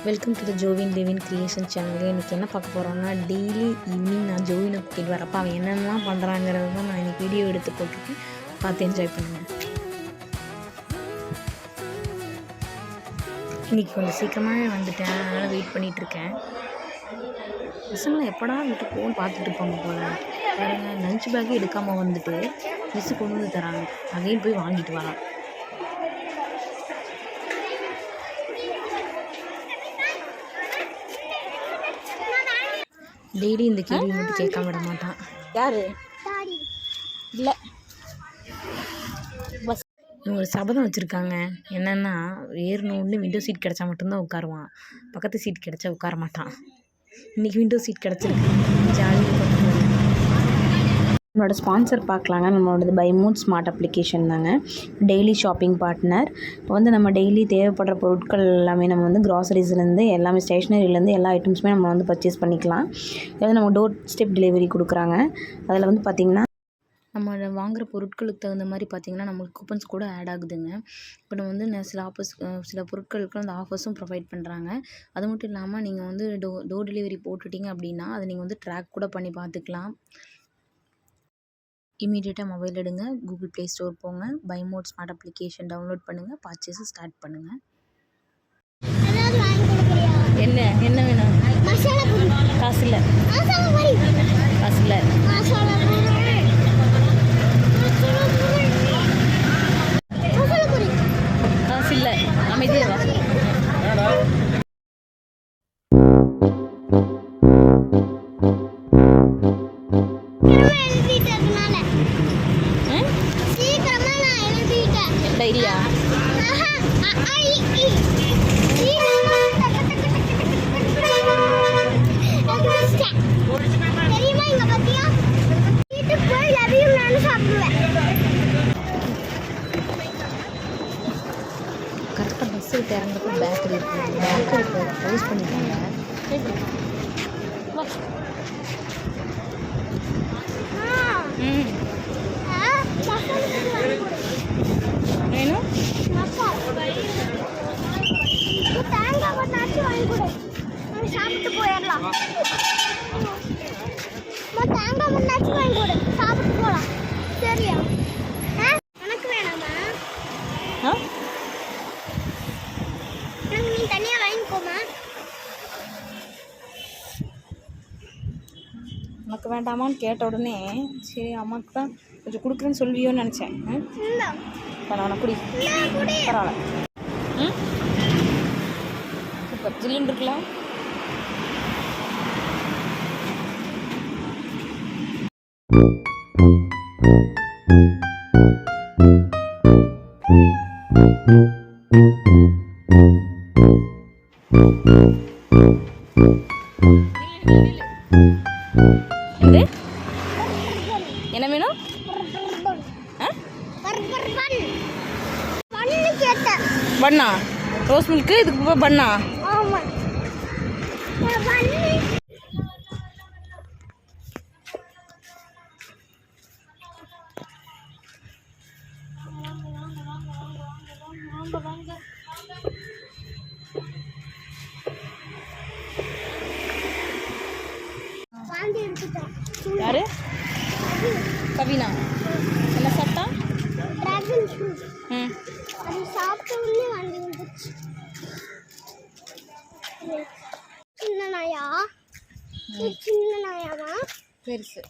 Welcome to the ஜோவின் லிவின் creation channel. இன்றைக்கி என்ன பார்க்க போகிறோம்னா, டெய்லி ஈவினிங் நான் ஜோவினை கூட்டிகிட்டு வரப்போ அவன் என்னென்னலாம் பண்ணுறாங்கிறது தான் நான் இன்றைக்கி வீடியோ எடுத்து போட்டுருக்கேன். பார்த்து என்ஜாய் பண்ணுவேன். இன்றைக்கி கொஞ்சம் சீக்கிரமாக வந்துட்டேன், அதனால் வெயிட் பண்ணிகிட்ருக்கேன். பசங்களை எப்படா வீட்டுக்கு போகணும்னு பார்த்துட்டு இருப்பாங்க போல். பாருங்க, லஞ்ச் பேக்கே எடுக்காமல் வந்துட்டு மிஸ்ஸு கொண்டு வந்து தராங்க, அதையும் போய் வாங்கிட்டு வரான். டெய்லி இந்த கேள்வி மட்டும் கேட்காம விட மாட்டான். யாரு இல்லை, பஸ் ஒரு சபதம் வச்சுருக்காங்க. என்னென்னா, ஏறணுன்னு விண்டோ சீட் கிடச்சா மட்டும்தான் உட்காருவான், பக்கத்து சீட் கிடச்சா உட்கார மாட்டான். இன்றைக்கி விண்டோ சீட் கிடச்சிருக்கு, ஜாலியாக. நம்மளோட ஸ்பான்சர் பார்க்கலாங்க. நம்மளோடது பை மூட் ஸ்மார்ட் அப்ளிகேஷன் தாங்க, டெய்லி ஷாப்பிங் பார்ட்னர். இப்போ வந்து நம்ம டெய்லி தேவைப்படுற பொருட்கள் எல்லாமே நம்ம வந்து க்ராசரிஸ்லேருந்து எல்லாமே, ஸ்டேஷ்னரியிலேருந்து எல்லா ஐட்டம்ஸுமே நம்ம வந்து பர்ச்சேஸ் பண்ணிக்கலாம். இது வந்து நம்ம டோர் ஸ்டெப் டெலிவரி கொடுக்குறாங்க. அதில் வந்து பார்த்திங்கன்னா நம்ம வாங்குகிற பொருட்களுக்கு தகுந்த மாதிரி பார்த்திங்கன்னா நம்மளுக்கு கூப்பன்ஸ் கூட ஆட் ஆகுதுங்க. இப்போ நம்ம வந்து சில பொருட்களுக்கு அந்த ஆஃபர்ஸும் ப்ரொவைட் பண்ணுறாங்க. அது மட்டும் இல்லாமல் நீங்கள் வந்து டோர் டெலிவரி போட்டுட்டிங்க அப்படின்னா அதை நீங்கள் வந்து ட்ராக் கூட பண்ணி பார்த்துக்கலாம். இமீடியட்டாக மொபைல் எடுங்க, கூகுள் ப்ளே ஸ்டோர் போங்க, buy mode smart application download பண்ணுங்கள், பர்ச்சேஸை ஸ்டார்ட் பண்ணுங்கள். என்ன வேணும்? காசு இல்லை, காசு இல்லை, காசு இல்லை, அமைதியாக வா. டைரியா? கரெக்டாக பஸ் விட்டு இறங்குறப்போ பேக்கரி இருக்குது, பேக்கரி க்ளோஸ் பண்ணிட்டாங்க. வேணும் சாப்பிட்டு போயிடலாம். தேங்காய் முன்னாச்சு வாங்கி கொடு, சாப்பிட்டு போகலாம். சரியா? எனக்கு வேணாமா? எனக்கு நீ தனியாக வாங்கிக்கோமா. இப்போ உனக்கு வேண்டாமான்னு கேட்ட உடனே சரி அம்மாவுக்கு தான் கொஞ்சம் கொடுக்குறேன்னு சொல்வியோன்னு நினச்சேன். பரவாயில்ல, குடி, பரவாயில்ல. சூப்பர், ஜில்லுன்னு இருக்கலாம். என்ன வேணும்? பண்ணா ரோஸ் மில்க்கு, இதுக்கு பண்ணா. யாரு? கவினா. என்ன சாப்பிட்டா? Dragon fruit. அது சாப்பிட்ட உடனே வாந்தி வந்துச்சு. சின்ன நாயா? சின்ன நாயாவா? பெருசு.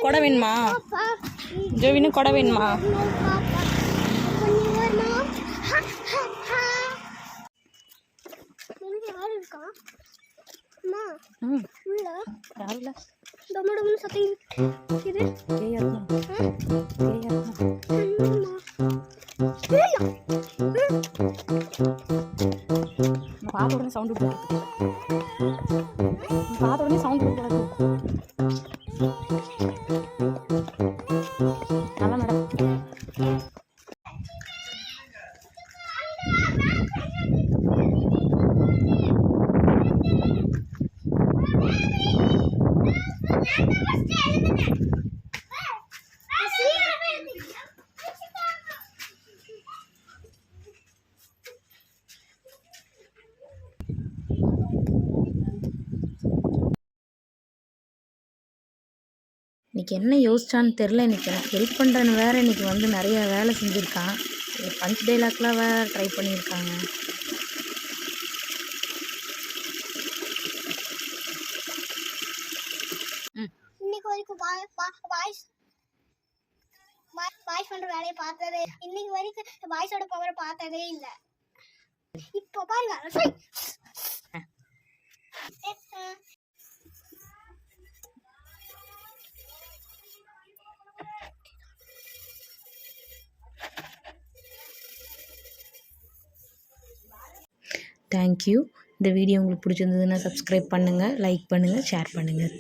கொடை வேணுமா? ஜோவினு கொடை வேணுமா? யாரு இருக்கா? அம்மா உள்ள யாரு இல்லை? டொமடொம்னு சத்தம் இது பார்த்த உடனே சவுண்டு போடுறது, பார்த்த உடனே சவுண்டு போடுறது. நல்லா மேடம். இன்றைக்கி என்ன யோசிச்சான்னு தெரில. இன்றைக்கி எனக்கு ஹெல்ப் பண்ணுறேன்னு வேறு இன்றைக்கி வந்து நிறைய வேலை செஞ்சுருக்கான். பஞ்ச் டைலாக்லாம் வேறு ட்ரை பண்ணியிருக்காங்க. இன்னைக்கு வரைக்கும் வாய்ஸ் பண்ற வேலையை பார்த்ததே, இன்னைக்கு வரைக்கும் வாய்ஸோட பவரை பார்த்ததே இல்ல. இப்போ பாருங்க. தேங்க்யூ. இந்த வீடியோ உங்களுக்கு பிடிச்சிருந்ததுன்னா சப்ஸ்கிரைப் பண்ணுங்கள், லைக் பண்ணுங்கள், ஷேர் பண்ணுங்கள்.